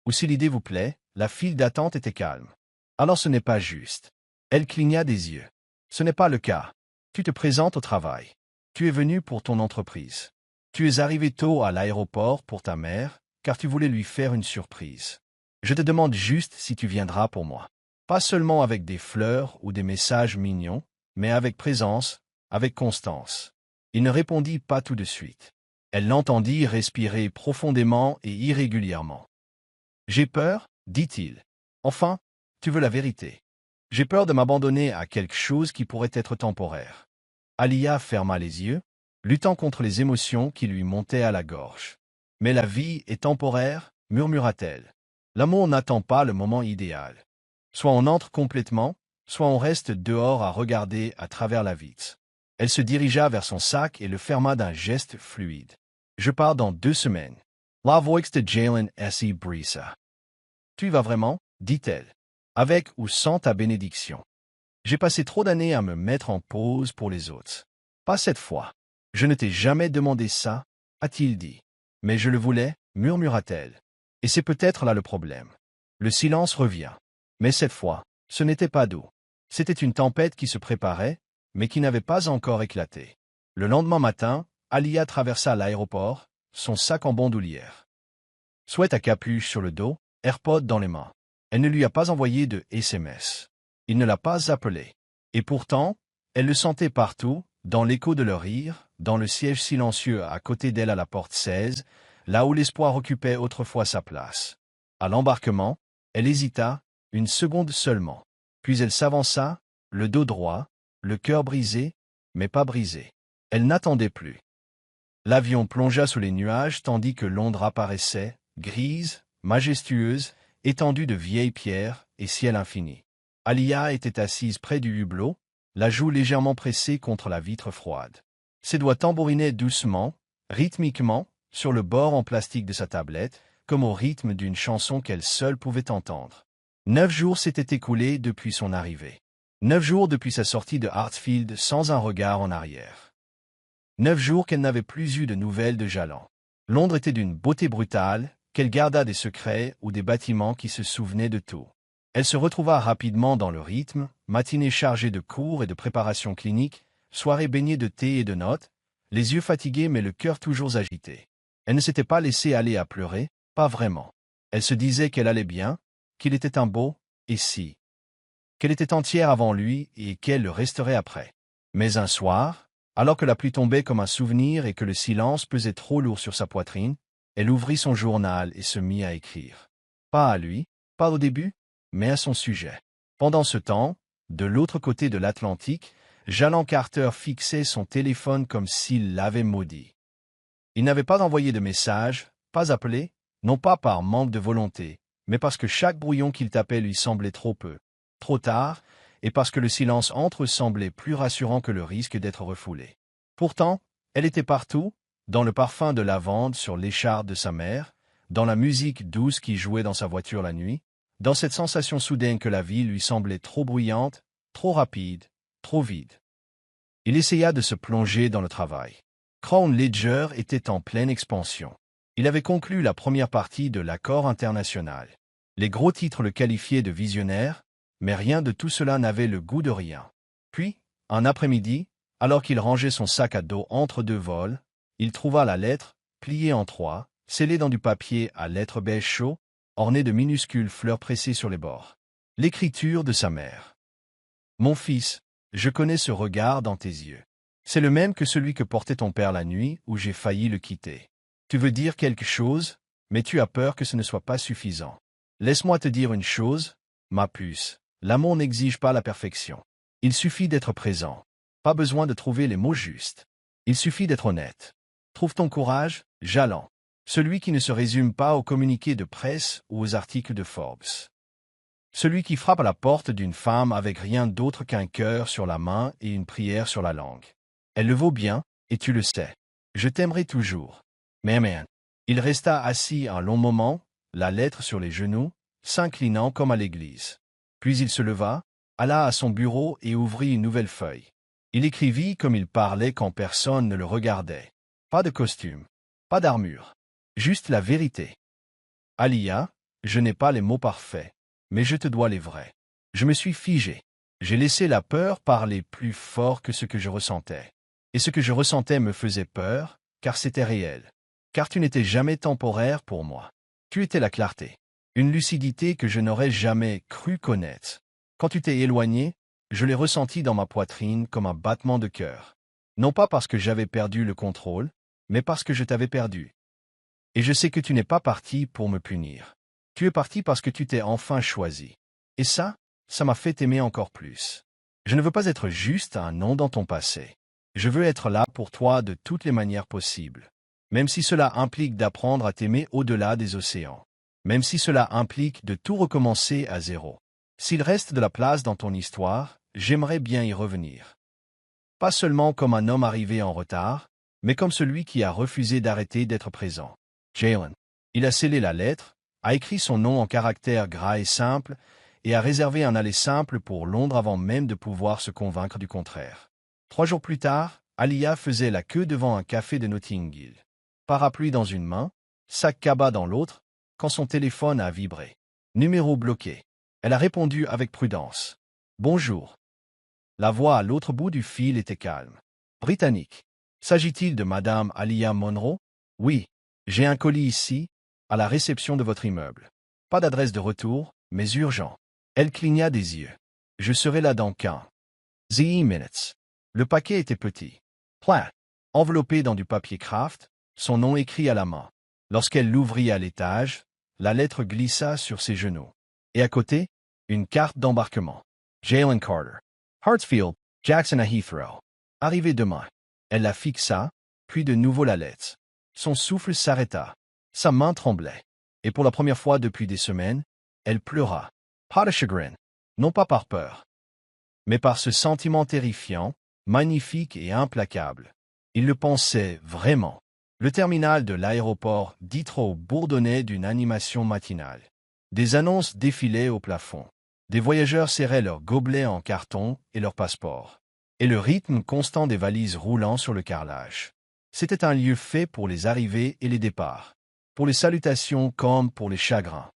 A: Ou si l'idée vous plaît, la file d'attente était calme. Alors ce n'est pas juste. Elle cligna des yeux. Ce n'est pas le cas. Tu te présentes au travail. Tu es venu pour ton entreprise. Tu es arrivé tôt à l'aéroport pour ta mère, car tu voulais lui faire une surprise. Je te demande juste si tu viendras pour moi. Pas seulement avec des fleurs ou des messages mignons, mais avec présence, avec constance. Il ne répondit pas tout de suite. Elle l'entendit respirer profondément et irrégulièrement. J'ai peur, dit-il. Enfin, tu veux la vérité. J'ai peur de m'abandonner à quelque chose qui pourrait être temporaire. Alia ferma les yeux, luttant contre les émotions qui lui montaient à la gorge. Mais la vie est temporaire, murmura-t-elle. L'amour n'attend pas le moment idéal. Soit on entre complètement, soit on reste dehors à regarder à travers la vitre. Elle se dirigea vers son sac et le ferma d'un geste fluide. Je pars dans 2 semaines. La voix de Jalen S.E. Brisa. Tu y vas vraiment? Dit-elle. Avec ou sans ta bénédiction. J'ai passé trop d'années à me mettre en pause pour les autres. Pas cette fois. Je ne t'ai jamais demandé ça, a-t-il dit. Mais je le voulais, murmura-t-elle. Et c'est peut-être là le problème. Le silence revient. Mais cette fois, ce n'était pas doux. C'était une tempête qui se préparait, mais qui n'avait pas encore éclaté. Le lendemain matin, Alia traversa l'aéroport, son sac en bandoulière. Sweat à capuche sur le dos, AirPod dans les mains. Elle ne lui a pas envoyé de SMS. Il ne l'a pas appelé. Et pourtant, elle le sentait partout, dans l'écho de leur rire, dans le siège silencieux à côté d'elle à la porte 16, là où l'espoir occupait autrefois sa place. À l'embarquement, elle hésita, 1 seconde seulement. Puis elle s'avança, le dos droit, le cœur brisé, mais pas brisé. Elle n'attendait plus. L'avion plongea sous les nuages tandis que Londres apparaissait, grise, majestueuse, étendue de vieilles pierres et ciel infini. Alia était assise près du hublot, la joue légèrement pressée contre la vitre froide. Ses doigts tambourinaient doucement, rythmiquement, sur le bord en plastique de sa tablette, comme au rythme d'une chanson qu'elle seule pouvait entendre. 9 jours s'étaient écoulés depuis son arrivée. 9 jours depuis sa sortie de Hartsfield sans un regard en arrière. 9 jours qu'elle n'avait plus eu de nouvelles de Jalan. Londres était d'une beauté brutale, qu'elle garda des secrets ou des bâtiments qui se souvenaient de tout. Elle se retrouva rapidement dans le rythme, matinée chargée de cours et de préparations cliniques, soirée baignée de thé et de notes, les yeux fatigués mais le cœur toujours agité. Elle ne s'était pas laissée aller à pleurer, pas vraiment. Elle se disait qu'elle allait bien, qu'il était un beau, et si. Qu'elle était entière avant lui et qu'elle le resterait après. Mais un soir, alors que la pluie tombait comme un souvenir et que le silence pesait trop lourd sur sa poitrine, elle ouvrit son journal et se mit à écrire. Pas à lui, pas au début, mais à son sujet. Pendant ce temps, de l'autre côté de l'Atlantique, Jalan Carter fixait son téléphone comme s'il l'avait maudit. Il n'avait pas envoyé de message, pas appelé, non pas par manque de volonté, mais parce que chaque brouillon qu'il tapait lui semblait trop peu, trop tard, et parce que le silence entre eux semblait plus rassurant que le risque d'être refoulé. Pourtant, elle était partout, dans le parfum de lavande sur l'écharpe de sa mère, dans la musique douce qui jouait dans sa voiture la nuit, dans cette sensation soudaine que la vie lui semblait trop bruyante, trop rapide, trop vide. Il essaya de se plonger dans le travail. Crown Ledger était en pleine expansion. Il avait conclu la première partie de l'accord international. Les gros titres le qualifiaient de visionnaire, mais rien de tout cela n'avait le goût de rien. Puis, un après-midi, alors qu'il rangeait son sac à dos entre deux vols, il trouva la lettre, pliée en 3, scellée dans du papier à lettres beige chaud, ornée de minuscules fleurs pressées sur les bords. L'écriture de sa mère. Mon fils, je connais ce regard dans tes yeux. C'est le même que celui que portait ton père la nuit où j'ai failli le quitter. Tu veux dire quelque chose, mais tu as peur que ce ne soit pas suffisant. Laisse-moi te dire une chose, ma puce. L'amour n'exige pas la perfection. Il suffit d'être présent. Pas besoin de trouver les mots justes. Il suffit d'être honnête. Trouve ton courage, Jalan. Celui qui ne se résume pas aux communiqués de presse ou aux articles de Forbes. Celui qui frappe à la porte d'une femme avec rien d'autre qu'un cœur sur la main et une prière sur la langue. Elle le vaut bien, et tu le sais. Je t'aimerai toujours. Mais man. Il resta assis un long moment, la lettre sur les genoux, s'inclinant comme à l'église. Puis il se leva, alla à son bureau et ouvrit une nouvelle feuille. Il écrivit comme il parlait quand personne ne le regardait. Pas de costume, pas d'armure. Juste la vérité. Alia, je n'ai pas les mots parfaits, mais je te dois les vrais. Je me suis figé. J'ai laissé la peur parler plus fort que ce que je ressentais. Et ce que je ressentais me faisait peur, car c'était réel. Car tu n'étais jamais temporaire pour moi. Tu étais la clarté. Une lucidité que je n'aurais jamais cru connaître. Quand tu t'es éloigné, je l'ai ressenti dans ma poitrine comme un battement de cœur. Non pas parce que j'avais perdu le contrôle, mais parce que je t'avais perdu. Et je sais que tu n'es pas parti pour me punir. Tu es parti parce que tu t'es enfin choisi. Et ça m'a fait t'aimer encore plus. Je ne veux pas être juste un nom dans ton passé. Je veux être là pour toi de toutes les manières possibles. Même si cela implique d'apprendre à t'aimer au-delà des océans. Même si cela implique de tout recommencer à zéro. S'il reste de la place dans ton histoire, j'aimerais bien y revenir. Pas seulement comme un homme arrivé en retard, mais comme celui qui a refusé d'arrêter d'être présent. Jalan. Il a scellé la lettre, a écrit son nom en caractères gras et simples, et a réservé un aller simple pour Londres avant même de pouvoir se convaincre du contraire. 3 jours plus tard, Alia faisait la queue devant un café de Notting Hill. Parapluie dans une main, sac cabas dans l'autre, quand son téléphone a vibré. Numéro bloqué. Elle a répondu avec prudence. Bonjour. La voix à l'autre bout du fil était calme. Britannique. S'agit-il de Madame Alia Monroe? Oui. J'ai un colis ici, à la réception de votre immeuble. Pas d'adresse de retour, mais urgent. Elle cligna des yeux. Je serai là dans 15 minutes. Le paquet était petit. Plat. Enveloppé dans du papier craft, son nom écrit à la main. Lorsqu'elle l'ouvrit à l'étage, la lettre glissa sur ses genoux. Et à côté, une carte d'embarquement. Jalan Carter. Hartsfield, Jackson à Heathrow. Arrivé demain. Elle la fixa, puis de nouveau la lettre. Son souffle s'arrêta. Sa main tremblait. Et pour la première fois depuis des semaines, elle pleura. Pas de chagrin. Non pas par peur, mais par ce sentiment terrifiant, magnifique et implacable. Il le pensait vraiment. Le terminal de l'aéroport d'Heathrow bourdonnait d'une animation matinale. Des annonces défilaient au plafond. Des voyageurs serraient leurs gobelets en carton et leurs passeports. Et le rythme constant des valises roulant sur le carrelage. C'était un lieu fait pour les arrivées et les départs, pour les salutations comme pour les chagrins.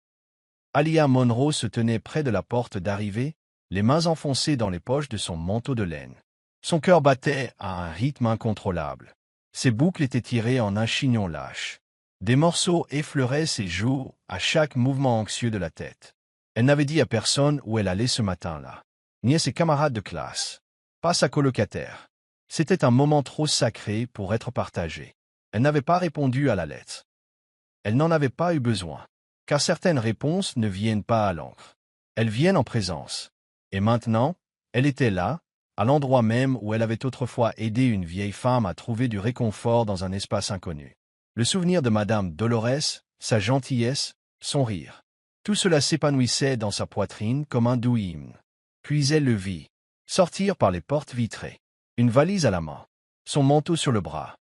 A: Alia Monroe se tenait près de la porte d'arrivée, les mains enfoncées dans les poches de son manteau de laine. Son cœur battait à un rythme incontrôlable. Ses boucles étaient tirées en un chignon lâche. Des morceaux effleuraient ses joues à chaque mouvement anxieux de la tête. Elle n'avait dit à personne où elle allait ce matin-là, ni à ses camarades de classe, pas sa colocataire. C'était un moment trop sacré pour être partagé. Elle n'avait pas répondu à la lettre. Elle n'en avait pas eu besoin, car certaines réponses ne viennent pas à l'encre. Elles viennent en présence. Et maintenant, elle était là, à l'endroit même où elle avait autrefois aidé une vieille femme à trouver du réconfort dans un espace inconnu. Le souvenir de Madame Dolores, sa gentillesse, son rire. Tout cela s'épanouissait dans sa poitrine comme un doux hymne. Puis elle le vit, sortir par les portes vitrées, une valise à la main, son manteau sur le bras.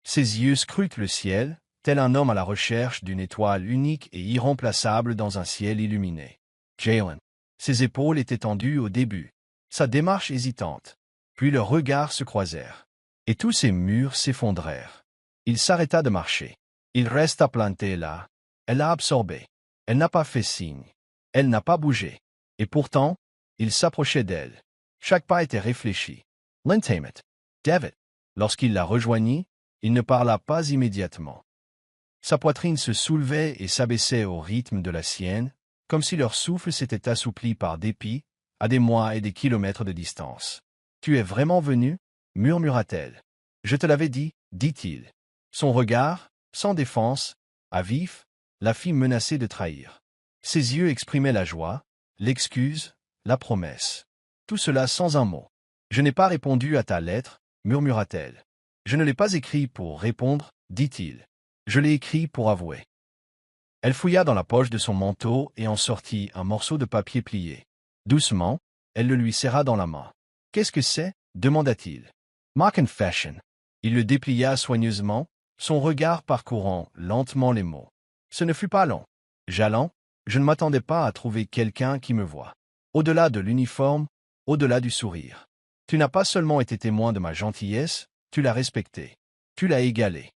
A: Ses yeux scrutent le ciel, tel un homme à la recherche d'une étoile unique et irremplaçable dans un ciel illuminé. Jalen. Ses épaules étaient tendues au début, sa démarche hésitante. Puis leurs regards se croisèrent. Et tous ces murs s'effondrèrent. Il s'arrêta de marcher. Il resta planté là. Elle l'a absorbé. Elle n'a pas fait signe. Elle n'a pas bougé. Et pourtant, il s'approchait d'elle. Chaque pas était réfléchi. Lentement. David. Lorsqu'il la rejoignit, il ne parla pas immédiatement. Sa poitrine se soulevait et s'abaissait au rythme de la sienne, comme si leur souffle s'était assoupli par dépit, à des mois et des kilomètres de distance. « Tu es vraiment venu » murmura-t-elle. « Je te l'avais dit » dit-il. Son regard, sans défense, à vif, la fit menacer de trahir. Ses yeux exprimaient la joie, l'excuse, la promesse. Tout cela sans un mot. « Je n'ai pas répondu à ta lettre » murmura-t-elle. « Je ne l'ai pas écrit pour répondre » dit-il. « Je l'ai écrit pour avouer. » Elle fouilla dans la poche de son manteau et en sortit un morceau de papier plié. Doucement, elle le lui serra dans la main. « Qu'est-ce que c'est » demanda-t-il. « Ma confession. » Il le déplia soigneusement, son regard parcourant lentement les mots. Ce ne fut pas long. « Jalan, je ne m'attendais pas à trouver quelqu'un qui me voie. Au-delà de l'uniforme, au-delà du sourire. Tu n'as pas seulement été témoin de ma gentillesse, tu l'as respectée. Tu l'as égalée.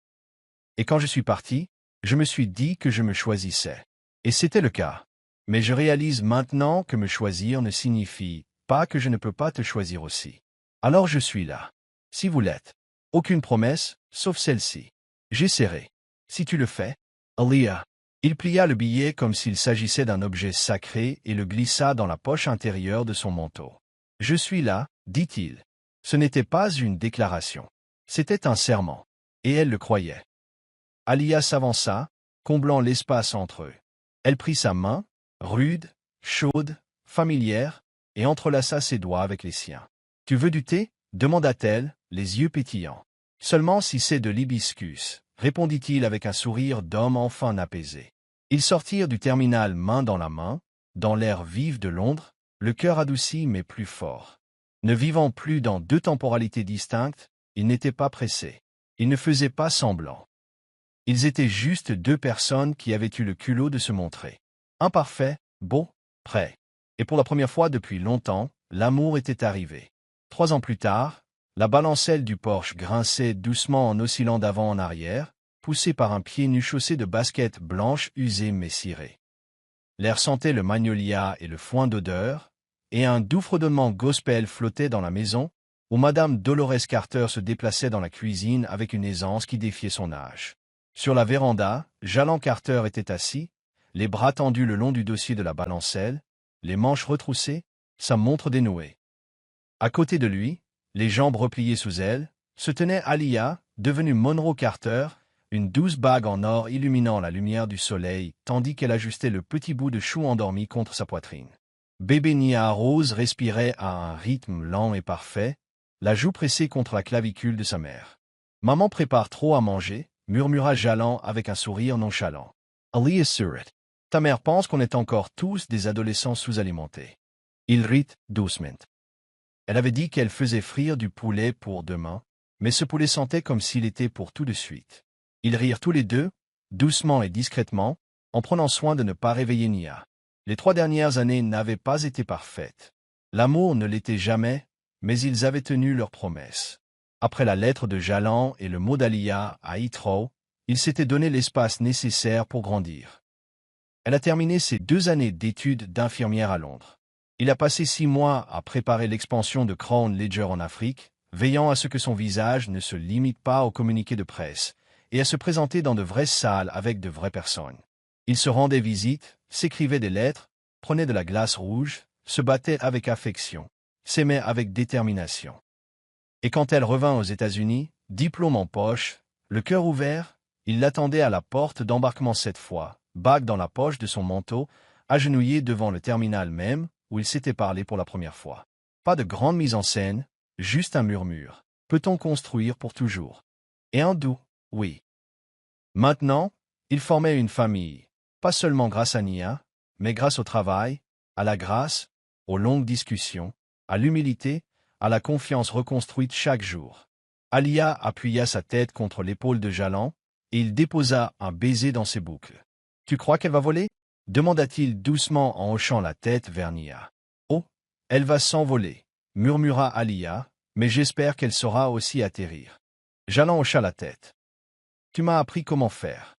A: Et quand je suis parti, je me suis dit que je me choisissais. Et c'était le cas. Mais je réalise maintenant que me choisir ne signifie pas que je ne peux pas te choisir aussi. Alors je suis là. Si vous l'êtes. Aucune promesse, sauf celle-ci. J'essaierai. Si tu le fais. Alia. Il plia le billet comme s'il s'agissait d'un objet sacré et le glissa dans la poche intérieure de son manteau. Je suis là, dit-il. Ce n'était pas une déclaration. C'était un serment. Et elle le croyait. Alia s'avança, comblant l'espace entre eux. Elle prit sa main, rude, chaude, familière, et entrelaça ses doigts avec les siens. « Tu veux du thé » demanda-t-elle, les yeux pétillants. « Seulement si c'est de l'hibiscus » répondit-il avec un sourire d'homme enfin apaisé. Ils sortirent du terminal main dans la main, dans l'air vif de Londres, le cœur adouci mais plus fort. Ne vivant plus dans deux temporalités distinctes, ils n'étaient pas pressés. Ils ne faisaient pas semblant. Ils étaient juste deux personnes qui avaient eu le culot de se montrer. Imparfait, beau, prêt. Et pour la première fois depuis longtemps, l'amour était arrivé. 3 ans plus tard, la balancelle du Porsche grinçait doucement en oscillant d'avant en arrière, poussée par un pied nu chaussé de baskets blanches usées mais cirées. L'air sentait le magnolia et le foin d'odeur, et un doux fredonnement gospel flottait dans la maison, où Madame Dolores Carter se déplaçait dans la cuisine avec une aisance qui défiait son âge. Sur la véranda, Jalan Carter était assis, les bras tendus le long du dossier de la balancelle, les manches retroussées, sa montre dénouée. À côté de lui, les jambes repliées sous elle, se tenait Alia, devenue Monroe Carter, une douce bague en or illuminant la lumière du soleil, tandis qu'elle ajustait le petit bout de chou endormi contre sa poitrine. Bébé Nia Rose respirait à un rythme lent et parfait, la joue pressée contre la clavicule de sa mère. Maman prépare trop à manger, murmura Jalan avec un sourire nonchalant. Aliyah sourit. Ta mère pense qu'on est encore tous des adolescents sous-alimentés. Il rit doucement. Elle avait dit qu'elle faisait frire du poulet pour demain, mais ce poulet sentait comme s'il était pour tout de suite. Ils rirent tous les deux, doucement et discrètement, en prenant soin de ne pas réveiller Nia. Les 3 dernières années n'avaient pas été parfaites. L'amour ne l'était jamais, mais ils avaient tenu leurs promesses. Après la lettre de Jalan et le mot d'Aliyah à Heathrow, ils s'étaient donné l'espace nécessaire pour grandir. Elle a terminé ses 2 années d'études d'infirmière à Londres. Il a passé 6 mois à préparer l'expansion de Crown Ledger en Afrique, veillant à ce que son visage ne se limite pas aux communiqués de presse, et à se présenter dans de vraies salles avec de vraies personnes. Il se rendait visite, s'écrivait des lettres, prenait de la glace rouge, se battait avec affection, s'aimait avec détermination. Et quand elle revint aux États-Unis, diplôme en poche, le cœur ouvert, il l'attendait à la porte d'embarquement cette fois, bague dans la poche de son manteau, agenouillé devant le terminal même, où il s'était parlé pour la première fois. Pas de grande mise en scène, juste un murmure. Peut-on construire pour toujours? Et un doux, oui. Maintenant, ils formaient une famille, pas seulement grâce à Nia, mais grâce au travail, à la grâce, aux longues discussions, à l'humilité, à la confiance reconstruite chaque jour. Aliyah appuya sa tête contre l'épaule de Jalan, et il déposa un baiser dans ses boucles. « Tu crois qu'elle va voler » demanda-t-il doucement en hochant la tête vers Nia. « Oh, elle va s'envoler » murmura Aliyah, « mais j'espère qu'elle saura aussi atterrir. » Jalan hocha la tête. « Tu m'as appris comment faire. »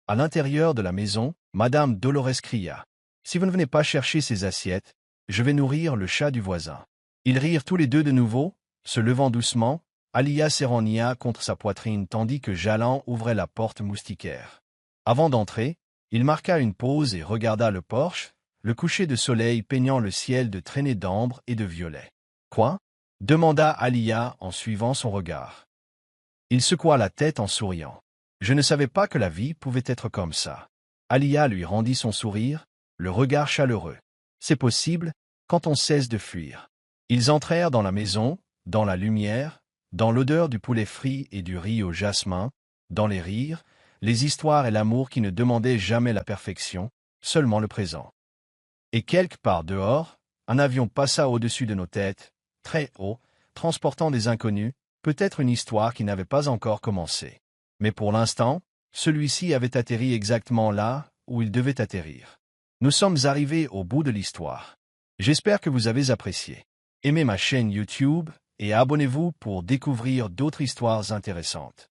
A: À l'intérieur de la maison, Madame Dolores cria. « Si vous ne venez pas chercher ces assiettes, je vais nourrir le chat du voisin. » Ils rirent tous les deux de nouveau, se levant doucement, Aliyah serrant Nia contre sa poitrine tandis que Jalan ouvrait la porte moustiquaire. Avant d'entrer, il marqua une pause et regarda le porche, le coucher de soleil peignant le ciel de traînées d'ambre et de violet. « Quoi » demanda Aliyah en suivant son regard. Il secoua la tête en souriant. « Je ne savais pas que la vie pouvait être comme ça. » Aliyah lui rendit son sourire, le regard chaleureux. « C'est possible, quand on cesse de fuir. » Ils entrèrent dans la maison, dans la lumière, dans l'odeur du poulet frit et du riz au jasmin, dans les rires, les histoires et l'amour qui ne demandaient jamais la perfection, seulement le présent. Et quelque part dehors, un avion passa au-dessus de nos têtes, très haut, transportant des inconnus, peut-être une histoire qui n'avait pas encore commencé. Mais pour l'instant, celui-ci avait atterri exactement là où il devait atterrir. Nous sommes arrivés au bout de l'histoire. J'espère que vous avez apprécié. Aimez ma chaîne YouTube et abonnez-vous pour découvrir d'autres histoires intéressantes.